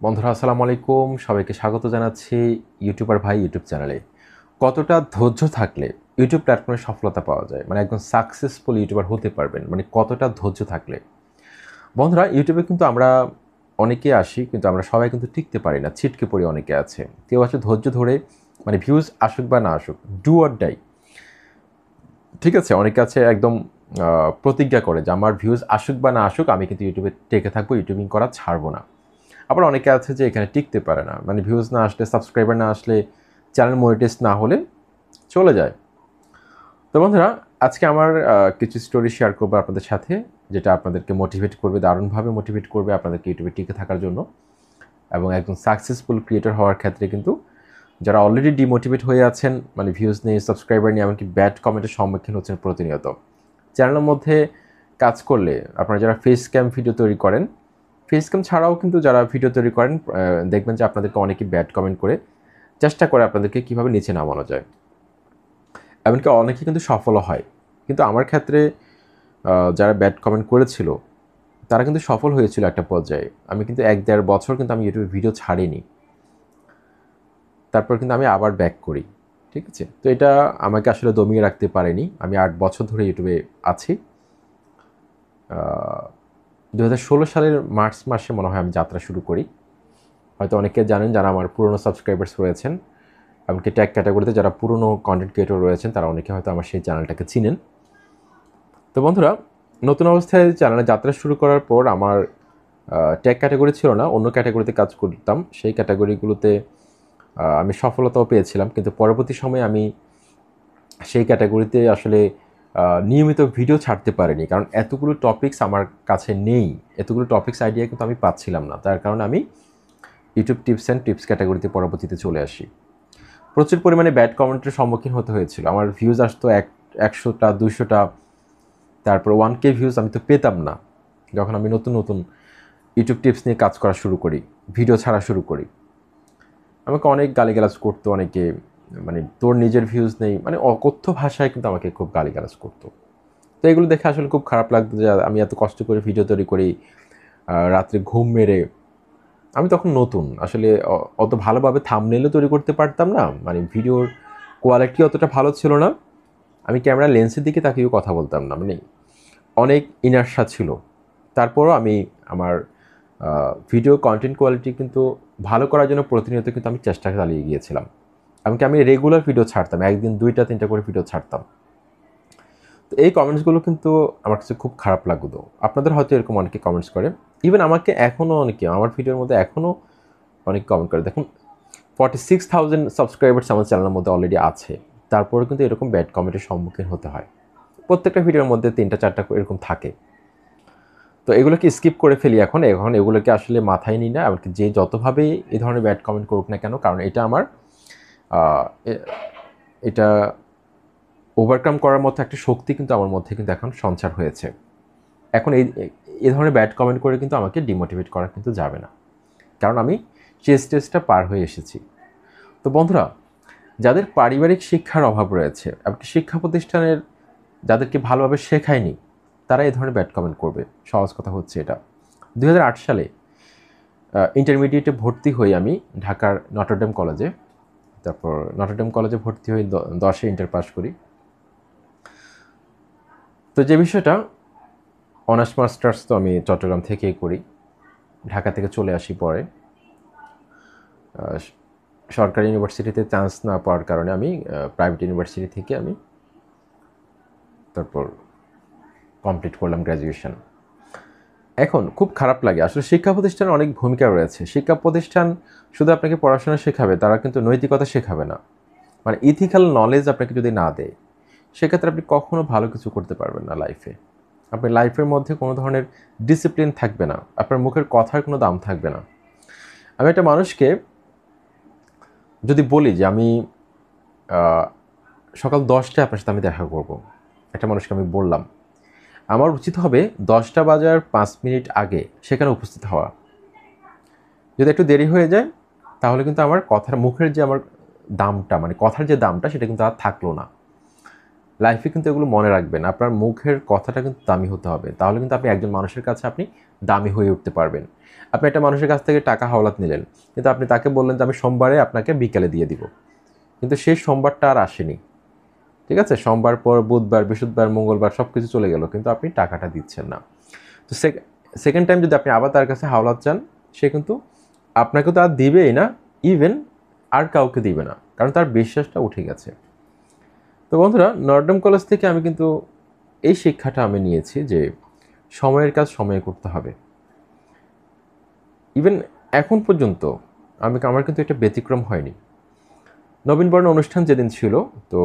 বন্ধুরা আসসালামু আলাইকুম, সবাইকে স্বাগত জানাচ্ছি ইউটিউবার ভাই ইউটিউব চ্যানেলে। কতটা ধৈর্য থাকলে ইউটিউব প্ল্যাটফর্মে সফলতা পাওয়া যায়, মানে একদম সাকসেসফুল ইউটিউবার হতে পারবেন, মানে কতটা ধৈর্য থাকলে। বন্ধুরা, ইউটিউবে কিন্তু আমরা অনেকে আসি, কিন্তু আমরা সবাই কিন্তু টিকতে পারি না, ছিটকে পড়ে অনেকে আছে। কেউ আছে ধৈর্য ধরে, মানে ভিউজ আসুক বা না আসুক, ডু অর ডাই। ঠিক আছে, অনেকে আছে একদম প্রতিজ্ঞা করে যে আমার ভিউজ আসুক বা না আসুক, আমি কিন্তু ইউটিউবে টেকে থাকবো, ইউটিউবিং করা ছাড়বো না। আবার অনেকে আছে যে এখানে টিকতে পারে না, মানে ভিউজ না আসলে, সাবস্ক্রাইবার না আসলে, চ্যানেল মনিটাইজ না হলে চলে যায়। তো বন্ধুরা, আজকে আমার কিছু স্টোরি শেয়ার করবো আপনাদের সাথে, যেটা আপনাদেরকে মোটিভেট করবে, দারুণভাবে মোটিভেট করবে আপনাদেরকে ইউটিউবে টিকে থাকার জন্য। এবং একজন সাকসেসফুল ক্রিয়েটর হওয়ার ক্ষেত্রে কিন্তু যারা অলরেডি ডিমোটিভেট হয়ে আছেন, মানে ভিউজ নিয়ে, সাবস্ক্রাইবার নিয়ে, এমনকি ব্যাড কমেন্টের সম্মুখীন হচ্ছেন প্রতিনিয়ত, চ্যানেলের মধ্যে কাজ করলে, আপনারা যারা ফেস ক্যাম ভিডিও তৈরি করেন, ফেস ক্যাম ছাড়াও কিন্তু যারা ভিডিও তৈরি করেন, দেখবেন যে আপনাদেরকে অনেকেই ব্যাড কমেন্ট করে চেষ্টা করে আপনাদেরকে কীভাবে নিচে নামানো যায়। এমনকি অনেকে কিন্তু সফলও হয়। কিন্তু আমার ক্ষেত্রে যারা ব্যাড কমেন্ট করেছিল, তারা কিন্তু সফল হয়েছিল একটা পর্যায়ে। আমি কিন্তু ১-১.৫ বছর কিন্তু আমি ইউটিউবে ভিডিও ছাড়িনি। তারপর কিন্তু আমি আবার ব্যাক করি। ঠিক আছে? তো এটা আমাকে আসলে দমিয়ে রাখতে পারেনি। আমি ৮ বছর ধরে ইউটিউবে আছি। ২০১৬ সালের মার্চ মাসে মনে হয় আমি যাত্রা শুরু করি। হয়তো অনেকে জানেন যারা আমার পুরনো সাবস্ক্রাইবার্স রয়েছেন, এমনকি ট্যাগ ক্যাটাগরিতে যারা পুরনো কন্টেন্ট ক্রিয়েটর রয়েছেন, তারা অনেকে হয়তো আমার সেই চ্যানেলটাকে চিনেন। তো বন্ধুরা, নতুন অবস্থায় চ্যানেলে যাত্রা শুরু করার পর আমার ট্যাগ ক্যাটাগরি ছিল না, অন্য ক্যাটাগরিতে কাজ করতাম। সেই ক্যাটাগরিগুলোতে আমি সফলতাও পেয়েছিলাম। কিন্তু পরবর্তী সময়ে আমি সেই ক্যাটাগরিতে আসলে নিয়মিত ভিডিও ছাড়তে পারিনি। কারণ এতগুলো টপিকস আমার কাছে নেই। এতগুলো টপিকস আইডিয়া কিন্তু আমি পাচ্ছিলাম না। তার কারণে আমি ইউটিউব টিপস অ্যান্ড টিপস ক্যাটাগরিতে পরবর্তীতে চলে আসি। প্রচুর পরিমাণে ব্যাড কমেন্টের সম্মুখীন হতে হয়েছিল। আমার ভিউজ আসতো ১০০টা, ২০০টা, তারপর 1K ভিউজ আমি তো পেতাম না। যখন আমি নতুন ইউটিউব টিপস নিয়ে কাজ করা শুরু করি, ভিডিও ছাড়া শুরু করি। আমাকে অনেক গালিগালাজ করতো অনেকে, মানে তোর নিজের ভিউজ নেই, মানে অকথ্য ভাষায় কিন্তু আমাকে খুব গালিগালাজ করতো। তো এগুলো দেখে আসলে খুব খারাপ লাগতো যে আমি এত কষ্ট করে ভিডিও তৈরি করি, রাত্রে ঘুম মেরে। আমি তখন নতুন, আসলে অত ভালোভাবে থাম্বনেইলও তৈরি করতে পারতাম না, মানে ভিডিওর কোয়ালিটি অতটা ভালো ছিল না। আমি ক্যামেরা লেন্সের দিকে তাকিয়েও কথা বলতাম না, মানে অনেক ইনার্শা ছিল। তারপরও আমি আমার ভিডিও কন্টেন্ট কোয়ালিটি কিন্তু ভালো করার জন্য প্রতিনিয়ত কিন্তু আমি চেষ্টা চালিয়ে গিয়েছিলাম। এমনকি আমি রেগুলার ভিডিও ছাড়তাম, একদিন ২টা ৩টা করে ভিডিও ছাড়তাম। তো এই কমেন্টসগুলো কিন্তু আমার কাছে খুব খারাপ লাগতো। আপনাদের হয়তো এরকম অনেকে কমেন্টস করে। ইভেন আমাকে এখনও অনেকে আমার ভিডিওর মধ্যে এখনও অনেক কমেন্ট করে। দেখুন, 46,000 সাবস্ক্রাইবার্স আমার চ্যানেলের মধ্যে অলরেডি আছে। তারপরেও কিন্তু এরকম ব্যাড কমেন্টের সম্মুখীন হতে হয়। প্রত্যেকটা ভিডিওর মধ্যে ৩টা ৪টা এরকম থাকে। তো এগুলোকে স্কিপ করে ফেলি এখন। এখন এগুলোকে আসলে মাথায় নিই না। এমনকি যে যতভাবেই এই ধরনের ব্যাড কমেন্ট করুক না কেন, কারণ এটা আমার আ এ এটা ওভারকাম করার মতো একটা শক্তি কিন্তু আমার মধ্যে কিন্তু এখন সঞ্চার হয়েছে। এখন এই ধরনের ব্যাড কমেন্ট করে কিন্তু আমাকে ডিমোটিভেট করা কিন্তু যাবে না। কারণ আমি সেই স্টেজটা পার হয়ে এসেছি। তো বন্ধুরা, যাদের পারিবারিক শিক্ষার অভাব রয়েছে, এমনকি শিক্ষা প্রতিষ্ঠানের যাদেরকে ভালোভাবে শেখায়নি, তারা এই ধরনের ব্যাড কমেন্ট করবে। সহজ কথা হচ্ছে এটা। ২০০৮ সালে ইন্টারমিডিয়েটে ভর্তি হই আমি ঢাকার নটরডেম কলেজে। তারপর নটরডেম কলেজে ভর্তি হই, ১০-এ ইন্টার পাস করি। তো যে বিষয়টা, অনার্স মাস্টার্স তো আমি চট্টগ্রাম থেকেই করি। ঢাকা থেকে চলে আসি পরে। সরকারি ইউনিভার্সিটিতে চান্স না পাওয়ার কারণে আমি প্রাইভেট ইউনিভার্সিটি থেকে আমি তারপর কমপ্লিট করলাম গ্র্যাজুয়েশন। এখন খুব খারাপ লাগে। আসলে শিক্ষা প্রতিষ্ঠানের অনেক ভূমিকা রয়েছে। শিক্ষা প্রতিষ্ঠান শুধু আপনাকে পড়াশোনা শেখাবে, তারা কিন্তু নৈতিকতা শেখাবে না। মানে ইথিক্যাল নলেজ আপনাকে যদি না দেয়, সেক্ষেত্রে আপনি কখনো ভালো কিছু করতে পারবেন না লাইফে। আপনার লাইফের মধ্যে কোনো ধরনের ডিসিপ্লিন থাকবে না। আপনার মুখের কথার কোনো দাম থাকবে না। আমি একটা মানুষকে যদি বলি যে আমি আ সকাল ১০টায় আপনার সাথে আমি দেখা করব। একটা মানুষকে আমি বললাম। আমার উচিত হবে ১০টা বাজার ৫ মিনিট আগে সেখানে উপস্থিত হওয়া। যদি একটু দেরি হয়ে যায়, তাহলে কিন্তু আমার কথার মুখের যে আমার দামটা, মানে কথার যে দামটা, সেটা কিন্তু আর থাকলো না। লাইফে কিন্তু এগুলো মনে রাখবেন। আপনার মুখের কথাটা কিন্তু দামি হতে হবে, তাহলে কিন্তু আপনি একজন মানুষের কাছে আপনি দামি হয়ে উঠতে পারবেন। আপনি একটা মানুষের কাছ থেকে টাকা হাওলাত নিলেন, কিন্তু আপনি তাকে বললেন যে আমি সোমবারে আপনাকে বিকেলে দিয়ে দিব, কিন্তু সেই সোমবারটা আর আসেনি, ঠিক আছে? সোমবার পর বুধবার, বৃহস্পতিবার, মঙ্গলবার সব কিছু চলে গেল, কিন্তু আপনি টাকাটা দিচ্ছেন না। তো সেকেন্ড টাইম যদি আপনি আবার তার কাছে হাওলাত চান, সে কিন্তু আপনাকে তো আর দিবেই না, ইভেন আর কাউকে দিবে না, কারণ তার বিশ্বাসটা উঠে গেছে। তো বন্ধুরা, নর্ডম কলেজ থেকে আমি কিন্তু এই শিক্ষাটা আমি নিয়েছি যে সময়ের কাজ সময়ে করতে হবে। ইভেন এখন পর্যন্ত আমার কিন্তু এটা ব্যতিক্রম হয়নি। নবীনবরণ অনুষ্ঠান যেদিন ছিল, তো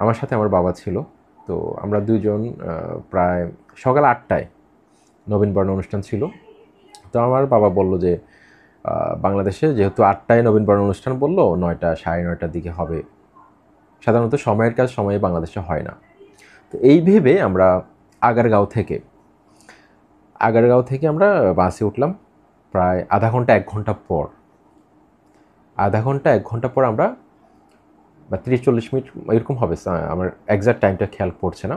আমার সাথে আমার বাবা ছিল। তো আমরা দুইজন প্রায় সকাল 8টায় নবীনবরণ অনুষ্ঠান ছিল। তো আমার বাবা বলল যে বাংলাদেশে যেহেতু 8টায় নবীনবরণ অনুষ্ঠান, বললো 9টা 9:30টার দিকে হবে। সাধারণত সময়ের কাজ সময়ে বাংলাদেশে হয় না। তো এই ভেবে আমরা আগারগাঁও থেকে আমরা বাসে উঠলাম। প্রায় আধা ঘন্টা 1 ঘন্টা পর, আমরা বা 30-40 মিনিট এরকম হবে, আমার এক্সাক্ট টাইমটা খেয়াল পড়ছে না,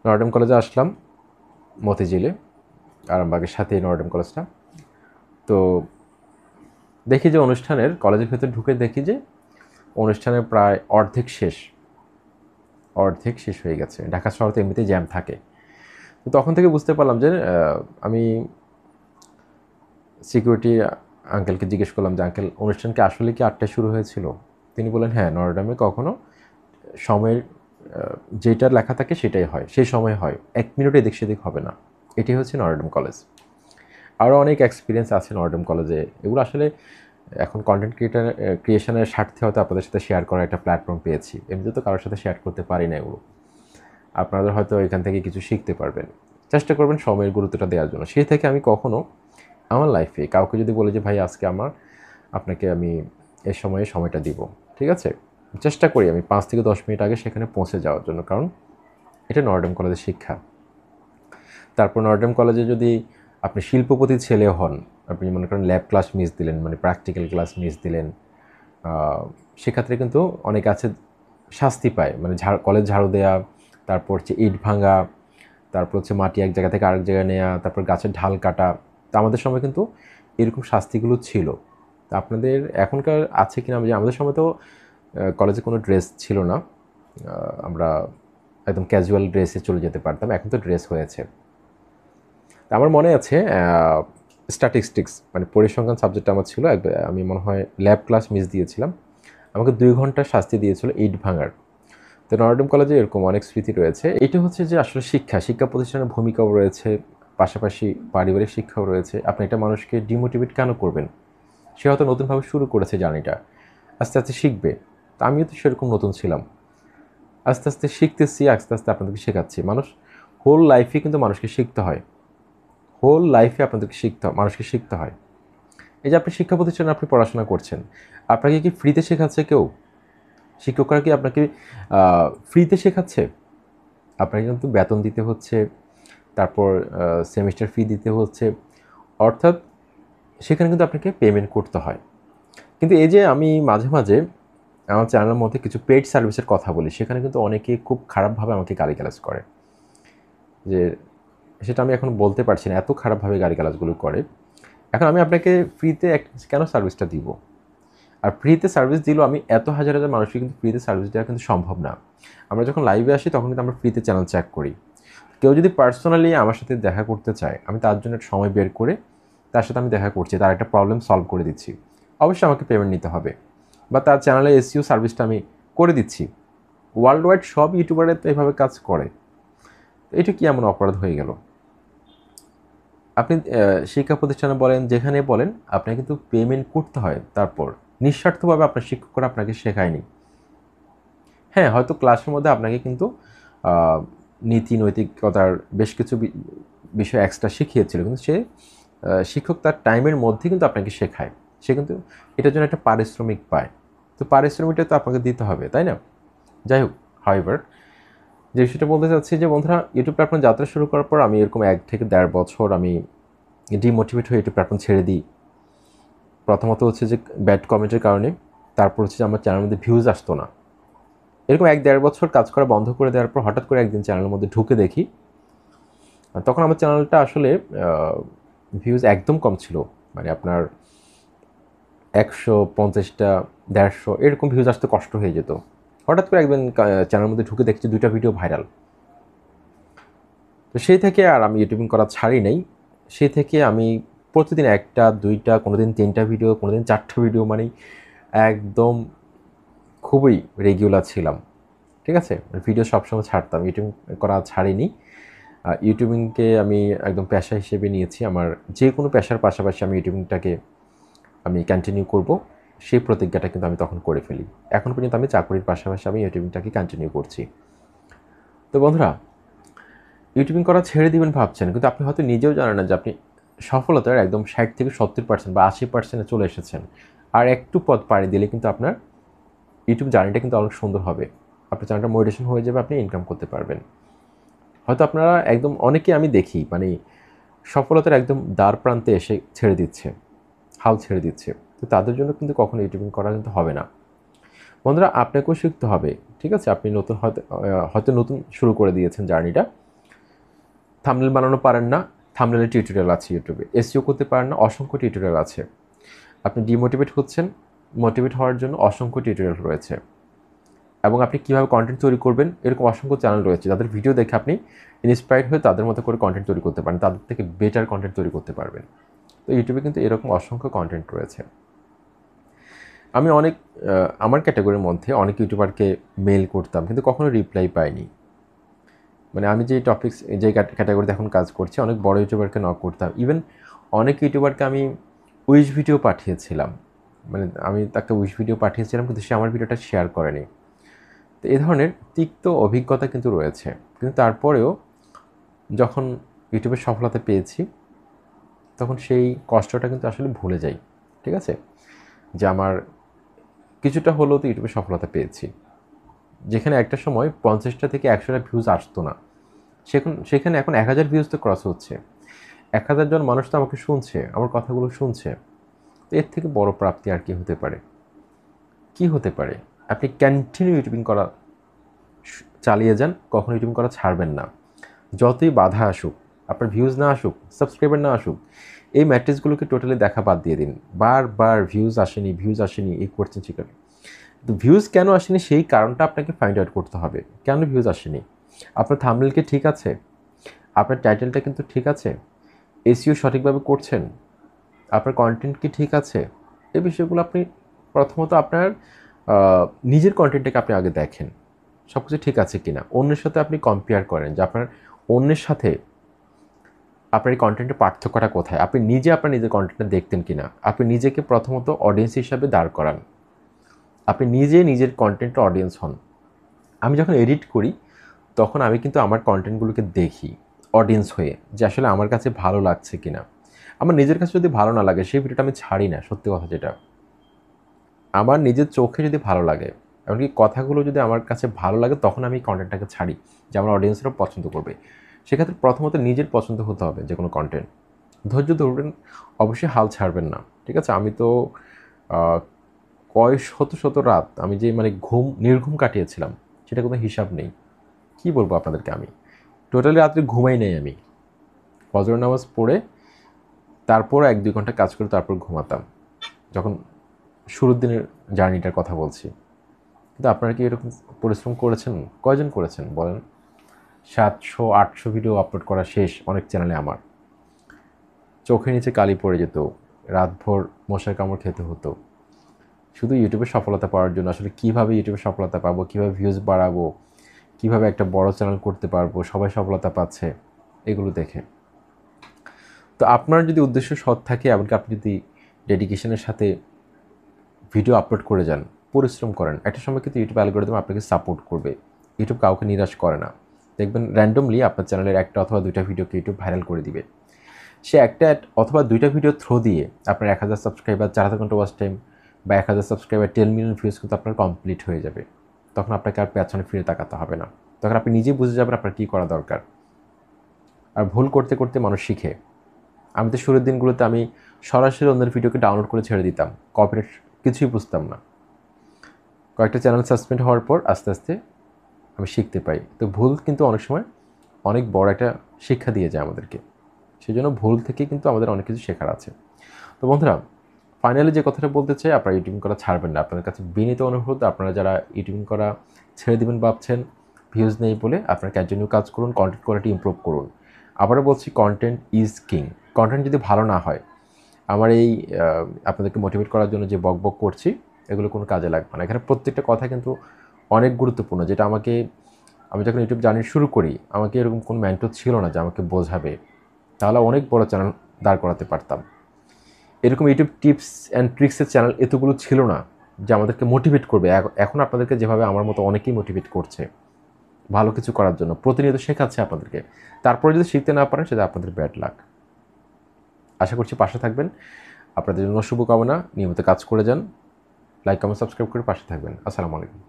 নর্ডম কলেজে আসলাম, মতিঝিলে, আরামবাগের সাথে নর্ডম কলেজটা। তো দেখি যে কলেজের ভেতর ঢুকে দেখি যে অনুষ্ঠানের প্রায় অর্ধেক শেষ হয়ে গেছে। ঢাকা শহরে তো এমনিতেই জ্যাম থাকে। তো তখন থেকে বুঝতে পারলাম যে আমি সিকিউরিটি আঙ্কেলকে জিজ্ঞেস করলাম যে আঙ্কেল, অনুষ্ঠান কি আসলে কি 8টায় শুরু হয়েছিল? তিনি বললেন হ্যাঁ, নটরডেমে কখনো সময়ের যেটা লেখা থাকে সেটাই হয়, সেই সময় হয়, 1 মিনিট এদিক সেদিক হবে না। এটি হচ্ছে নটরডেম কলেজ। আরও অনেক এক্সপিরিয়েন্স আছে নটরডেম কলেজে, এগুলো আসলে এখন কন্টেন্ট ক্রিয়েশনের স্বার্থে হয়তো আপনাদের সাথে শেয়ার করার একটা প্ল্যাটফর্ম পেয়েছি, এমনিতে তো কারোর সাথে শেয়ার করতে পারি না এগুলো। আপনাদের হয়তো এখান থেকে কিছু শিখতে পারবেন, চেষ্টা করবেন সময়ের গুরুত্বটা দেওয়ার জন্য। সেই থেকে আমি কখনো আমার লাইফে কাউকে যদি বলি যে ভাই আজকে আপনাকে আমি এই সময়টা দিব, ঠিক আছে, চেষ্টা করি আমি 5 থেকে 10 মিনিট আগে সেখানে পৌঁছে যাওয়ার জন্য, কারণ এটা নটরডেম কলেজের শিক্ষা। তারপর নটরডেম কলেজে যদি আপনি শিল্পপতির ছেলে হন, আপনি মনে করেন ল্যাব ক্লাস মিস দিলেন, মানে প্র্যাকটিক্যাল ক্লাস মিস দিলেন, সেক্ষেত্রে কিন্তু অনেক আছে শাস্তি পায়, মানে কলেজ ঝাড়ু দেয়া, তারপর হচ্ছে ইট ভাঙা, তারপর হচ্ছে মাটি এক জায়গা থেকে আরেক জায়গায় নেওয়া, তারপর গাছের ঢাল কাটা। তো আমাদের সময় কিন্তু এরকম শাস্তিগুলো ছিল। তো আপনাদের এখনকার আছে কিনা, আমাদের সময় তো কলেজে কোনো ড্রেস ছিল না, আমরা একদম ক্যাজুয়াল ড্রেসে চলে যেতে পারতাম, এখন তো ড্রেস হয়েছে। আমার মনে আছে স্ট্যাটিস্টিক্স মানে পরিসংখ্যান সাবজেক্ট আমার ছিল, আমি মনে হয় ল্যাব ক্লাস মিস দিয়েছিলাম, আমাকে 2 ঘন্টা শাস্তি দিয়েছিল ইট ভাঙার। তো নটরডেম কলেজে এরকম অনেক স্মৃতি রয়েছে। এটা হচ্ছে যে আসলে শিক্ষা প্রতিষ্ঠানের ভূমিকাও রয়েছে, পাশাপাশি পারিবারিক শিক্ষাও রয়েছে। আপনি একটা মানুষকে ডিমোটিভেট কেন করবেন? সে হয়তো নতুনভাবে শুরু করেছে জার্নিটা, আস্তে আস্তে শিখবে। তো আমিও তো সেরকম নতুন ছিলাম, আস্তে আস্তে শিখতেছি, আস্তে আস্তে আপনাদেরকে শেখাচ্ছি। হোল লাইফে কিন্তু মানুষকে শিখতে হয়, মানুষকে শিখতে হয়। এই যে আপনি শিক্ষা প্রতিষ্ঠানে আপনি পড়াশোনা করছেন, আপনাকে কি ফ্রিতে শেখাচ্ছে কেউ? শিক্ষকরা কি আপনাকে ফ্রিতে শেখাচ্ছে? আপনাকে কিন্তু বেতন দিতে হচ্ছে, তারপর সেমিস্টার ফি দিতে হচ্ছে, অর্থাৎ সেখানে কিন্তু আপনাকে পেমেন্ট করতে হয়। কিন্তু এই যে আমি মাঝে মাঝে আমার চ্যানেলের মধ্যে কিছু পেইড সার্ভিসের কথা বলি, সেখানে কিন্তু অনেকে খুব খারাপভাবে আমাকে গালিগালাজ করে, যে সেটা আমি এখন বলতে পারছি না, এত খারাপভাবে গালিগালাজগুলো করে। এখন আমি আপনাকে ফ্রিতে কেন সার্ভিসটা দিব? আর ফ্রিতে সার্ভিস দিলেও আমি এত হাজার হাজার মানুষকে কিন্তু ফ্রিতে সার্ভিস দেওয়া কিন্তু সম্ভব না। আমরা যখন লাইভে আসি তখন কিন্তু আমরা ফ্রিতে চ্যানেল চেক করি। কেউ যদি পার্সোনালি আমার সাথে দেখা করতে চায়, আমি তার জন্য একটা সময় বের করে তার সাথে আমি দেখা করছি, তার একটা প্রবলেম সলভ করে দিচ্ছি, অবশ্যই আমাকে পেমেন্ট নিতে হবে, বা তার চ্যানেলে এসইও সার্ভিসটা আমি করে দিচ্ছি। ওয়ার্ল্ড ওয়াইড সব ইউটিউবারে তো এইভাবে কাজ করে। এটা কি এমন অপরাধ হয়ে গেল? আপনি শিক্ষা প্রতিষ্ঠানে বলেন, যেখানে বলেন, আপনাকে কিন্তু পেমেন্ট করতে হয়। তারপর নিঃস্বার্থভাবে আপনার শিক্ষকরা আপনাকে শেখায়নি। হ্যাঁ, হয়তো ক্লাসের মধ্যে আপনাকে কিন্তু নীতি নৈতিকতার বেশ কিছু বিষয় এক্সট্রা শিখিয়েছিল, কিন্তু শিক্ষক তার টাইমের মধ্যে কিন্তু আপনাকে শেখায়। সে কিন্তু এটার জন্য একটা পারিশ্রমিক পায়। তো পারিশ্রমিকটা তো আপনাকে দিতে হবে, তাই না? যাই হোক, হাউএভার, যে বিষয়টা বলতে চাচ্ছি যে বন্ধুরা, ইউটিউব প্ল্যাটফর্ম যাত্রা শুরু করার পর আমি এরকম 1 থেকে 1.5 বছর আমি ডিমোটিভেট হয়ে ইউটিউব প্ল্যাটফর্ম ছেড়ে দিই। প্রথমত হচ্ছে যে ব্যাড কমেন্টের কারণে, তারপর হচ্ছে যে আমার চ্যানেলের মধ্যে ভিউজ আসতো না। এরকম 1-1.5 বছর কাজ করা বন্ধ করে দেওয়ার পর হঠাৎ করে একদিন চ্যানেলের মধ্যে ঢুকে দেখি, তখন আমার চ্যানেলটা আসলে ভিউজ একদম কম ছিল। মানে আপনার 150টা 150 এরকম ভিউজ আসতে কষ্ট হয়ে যেত। হঠাৎ করে একদিন চ্যানেলের মধ্যে ঢুকে দেখছি 2টা ভিডিও ভাইরাল। তো সেই থেকে আর আমি ইউটিউবিং করা ছাড়ি নাই। সেই থেকে আমি প্রতিদিন 1টা 2টা কোনোদিন 3টা ভিডিও, কোনোদিন 4টা ভিডিও, মানে একদম খুবই রেগুলার ছিলাম। ঠিক আছে? ভিডিও সবসময় ছাড়তাম। ইউটিউবিং করা ছাড়িনি। ইউটিউবিংকে আমি একদম পেশা হিসেবে নিয়েছি। আমার যে কোনো পেশার পাশাপাশি আমি ইউটিউবিংটাকে আমি কন্টিনিউ করব, সেই প্রতিজ্ঞাটা কিন্তু আমি তখন করে ফেলি। এখন পর্যন্ত আমি চাকরির পাশাপাশি আমি ইউটিউবিংটাকে কন্টিনিউ করছি। তো বন্ধুরা, ইউটিউবিং করা ছেড়ে দিবেন ভাবছেন, কিন্তু আপনি হয়তো নিজেও জানেন না যে আপনি সফলতার একদম 60-70% বা 80% চলে এসেছেন। আর একটু পথ পাড়ি দিলে কিন্তু আপনার ইউটিউব জার্নিটা কিন্তু অনেক সুন্দর হবে। আপনার চ্যানেলটা মোটিভেশন হয়ে যাবে, আপনি ইনকাম করতে পারবেন। হয়তো আপনারা একদম অনেকে আমি দেখি মানে সফলতার একদম দ্বার প্রান্তে এসে ছেড়ে দিচ্ছে, হাল ছেড়ে দিচ্ছে। তো তাদের জন্য কিন্তু কখনো ইউটিউবিং করা কিন্তু হবে না। বন্ধুরা, আপনাকেও শিখতে হবে। ঠিক আছে? আপনি নতুন হয়তো নতুন শুরু করে দিয়েছেন জার্নিটা। থাম্বনেল বানানো পারেন না, থাম্বনেলের টিউটোরিয়াল আছে ইউটিউবে। এসইও করতে পারেন না, অসংখ্য টিউটোরিয়াল আছে। আপনি ডিমোটিভেট হচ্ছেন, মোটিভেট হওয়ার জন্য অসংখ্য টিউটোরিয়াল রয়েছে। এবং আপনি কীভাবে কন্টেন্ট তৈরি করবেন, এরকম অসংখ্য চ্যানেল রয়েছে যাদের ভিডিও দেখে আপনি ইন্সপায়ার্ড হয়ে তাদের মতো করে কন্টেন্ট তৈরি করতে পারেন, তাদের থেকে বেটার কন্টেন্ট তৈরি করতে পারবেন। তো ইউটিউবে কিন্তু এরকম অসংখ্য কন্টেন্ট রয়েছে। আমি অনেক আমার ক্যাটাগরির মধ্যে অনেক ইউটিউবারকে মেইল করতাম, কিন্তু কখনো রিপ্লাই পাইনি। মানে আমি যে টপিকস যে ক্যাটাগরিতে এখন কাজ করছি, অনেক বড় ইউটিউবারকে নক করতাম। ইভেন অনেক ইউটিউবারকে আমি উইশ ভিডিও পাঠিয়েছিলাম। মানে আমি তাকে উইশ ভিডিও পাঠিয়েছিলাম, কিন্তু সে আমার ভিডিওটা শেয়ার করেনি। তো এ ধরনের তিক্ত অভিজ্ঞতা কিন্তু রয়েছে। কিন্তু তারপরেও যখন ইউটিউবে সফলতা পেয়েছি, তখন সেই কষ্টটা কিন্তু আসলে ভুলে যাই। ঠিক আছে? যে আমার কিছুটা হলেও তো ইউটিউবে সফলতা পেয়েছি। যেখানে একটা সময় 50টা থেকে 100টা ভিউজ আসতো না, সেখানে এখন 1000 ভিউজ তো ক্রস হচ্ছে। 1000 জন মানুষ তো আমাকে শুনছে, আমার কথাগুলো শুনছে। তো এর থেকে বড় প্রাপ্তি আর কি হতে পারে? কি হতে পারে? আপনি কন্টিনিউ ইউটিউবিং করা চালিয়ে যান, কখনো ইউটিউবিং করা ছাড়বেন না। যতই বাধা আসুক, আপনার ভিউজ না আসুক, সাবস্ক্রাইবার না আসুক, এই ম্যাট্রিক্সগুলোকে টোটালি দেখা বাদ দিয়ে দিন। বারবার ভিউজ আসেনি, এই করছেন ঠিক আছে। তো ভিউজ কেন আসেনি সেই কারণটা আপনাকে ফাইন্ড আউট করতে হবে। কেন ভিউজ আসেনি? আপনার থাম্বনেল কি ঠিক আছে? আপনার টাইটেলটা কিন্তু ঠিক আছে? এসইও সঠিকভাবে করছেন? আপনার কন্টেন্ট কি ঠিক আছে? এই বিষয়গুলো আপনি প্রথমত আপনার নিজের কন্টেন্টটাকে আপনি আগে দেখেন। সব কিছু ঠিক আছে কিনা। অন্যের সাথে আপনি কম্পেয়ার করেন যে আপনার অন্যের সাথে আপনার এই কন্টেন্টের পার্থক্যটা কোথায়? আপনি নিজে আপনার নিজের কন্টেন্টটা দেখতেন কিনা? আপনি নিজেকে প্রথমত অডিয়েন্স হিসাবে দাঁড় করান। আপনি নিজে নিজের কন্টেন্টের অডিয়েন্স হন। আমি যখন এডিট করি, তখন আমি কিন্তু আমার কন্টেন্টগুলোকে দেখি অডিয়েন্স হয়ে, যে আসলে আমার কাছে ভালো লাগছে কিনা। আমার নিজের কাছে যদি ভালো না লাগে, সেই ভিডিওটা আমি ছাড়ি না, সত্যি কথা যেটা। আমার নিজের চোখে যদি ভালো লাগে, এমনকি কথাগুলো যদি আমার কাছে ভালো লাগে, তখন আমি কন্টেন্টটাকে ছাড়ি, যে আমার অডিয়েন্সরাও পছন্দ করবে। সেক্ষেত্রে প্রথমত নিজের পছন্দ হতে হবে যে কোনো কন্টেন্ট। ধৈর্য ধরবেন, অবশ্যই হাল ছাড়বেন না। ঠিক আছে? আমি তো কয় শত রাত আমি যে মানে নির্ঘুম কাটিয়েছিলাম, সেটা কোনো হিসাব নেই। কী বলবো আপনাদেরকে আমি? টোটালি রাত্রে ঘুমাই নাই আমি। ফজর নামাজ পড়ে তারপর 1-2 ঘন্টা কাজ করে তারপর ঘুমাতাম, যখন শুরুর দিনের জার্নিটার কথা বলছি। কিন্তু আপনারা কি এরকম পরিশ্রম করেছেন? কয়জন করেছেন বলেন? 700-800 ভিডিও আপলোড করা শেষ অনেক চ্যানেলে আমার। চোখের নিচে কালি পড়ে যেত, রাতভর মশার কামড় খেতে হতো, শুধু ইউটিউবে সফলতা পাওয়ার জন্য। আসলে কীভাবে ইউটিউবে সফলতা পাবো, কীভাবে ভিউজ বাড়াবো, কীভাবে একটা বড় চ্যানেল করতে পারবো, সবাই সফলতা পাচ্ছে, এগুলো দেখে। তো আপনার যদি উদ্দেশ্য সৎ থাকে, এমনকি আপনি যদি ডেডিকেশনের সাথে ভিডিও আপলোড করে যান, পরিশ্রম করেন, একটা সময় কিন্তু ইউটিউব অ্যালগরিদম আপনাকে সাপোর্ট করবে। ইউটিউব কাউকে নিরাশ করে না। দেখবেন র্যান্ডমলি আপনার চ্যানেলের 1টা অথবা 2টা ভিডিওকে ইউটিউব ভাইরাল করে দিবে। সে 1টা অথবা 2টা ভিডিও থ্রো দিয়ে আপনার 1000 সাবস্ক্রাইবার, 4000 ঘন্টা ওয়াচ টাইম বা 1000 সাবস্ক্রাইবার, 10 মিলিয়ন ভিউজ কিন্তু আপনার কমপ্লিট হয়ে যাবে। তখন আপনাকে আর পেছনে ফিরে তাকাতে হবে না। তখন আপনি নিজেই বুঝে যাবেন আপনার কী করা দরকার। আর ভুল করতে করতে মানুষ শিখে। আমি তো শুরুর দিনগুলোতে আমি সরাসরি অন্যের ভিডিওকে ডাউনলোড করে ছেড়ে দিতাম। কপিরাইট কিছুই বুঝতাম না। কয়েকটা চ্যানেল সাসপেন্ড হওয়ার পর আস্তে আস্তে আমি শিখতে পাই। তো ভুল কিন্তু অনেক সময় অনেক বড় একটা শিক্ষা দিয়ে যায় আমাদেরকে। সেই জন্য ভুল থেকে কিন্তু আমাদের অনেক কিছু শেখার আছে। তো বন্ধুরা, ফাইনালি যে কথাটা বলতে চাই, আপনারা ইউটিউবিং করা ছাড়বেন না। আপনাদের কাছে বিনীত অনুরোধ, আপনারা যারা ইউটিউবিং করা ছেড়ে দিবেন ভাবছেন, ভিউজ নেই বলে, আপনারা কন্টিনিউ কাজ করুন, কন্টেন্ট কোয়ালিটি ইমপ্রুভ করুন। আবারও বলছি, কন্টেন্ট ইজ কিং। কন্টেন্ট যদি ভালো না হয়, আমার এই আপনাদেরকে মোটিভেট করার জন্য যে বক করছি, এগুলো কোনো কাজে লাগবে না। এখানে প্রত্যেকটা কথা কিন্তু অনেক গুরুত্বপূর্ণ, যেটা আমি যখন ইউটিউব জার্নি শুরু করি, আমাকে এরকম কোনো মেন্টর ছিল না যে আমাকে বোঝাবে। তাহলে অনেক বড় চ্যানেল দাঁড় করাতে পারতাম। এরকম ইউটিউব টিপস অ্যান্ড ট্রিক্সের চ্যানেল এতগুলো ছিল না যে আমাদেরকে মোটিভেট করবে। এখন আপনাদেরকে যেভাবে আমার মতো অনেকেই মোটিভেট করছে ভালো কিছু করার জন্য, প্রতিনিয়ত শেখাচ্ছে আপনাদেরকে। তারপরে যদি শিখতে না পারেন, সেটা আপনাদের ব্যাড লাক। আশা করছি পাশে থাকবেন। আপনাদের জন্য শুভকামনা। নিয়মিত কাজ করে যান। লাইক, কমেন্ট, সাবস্ক্রাইব করে পাশে থাকবেন। আসসালামু আলাইকুম।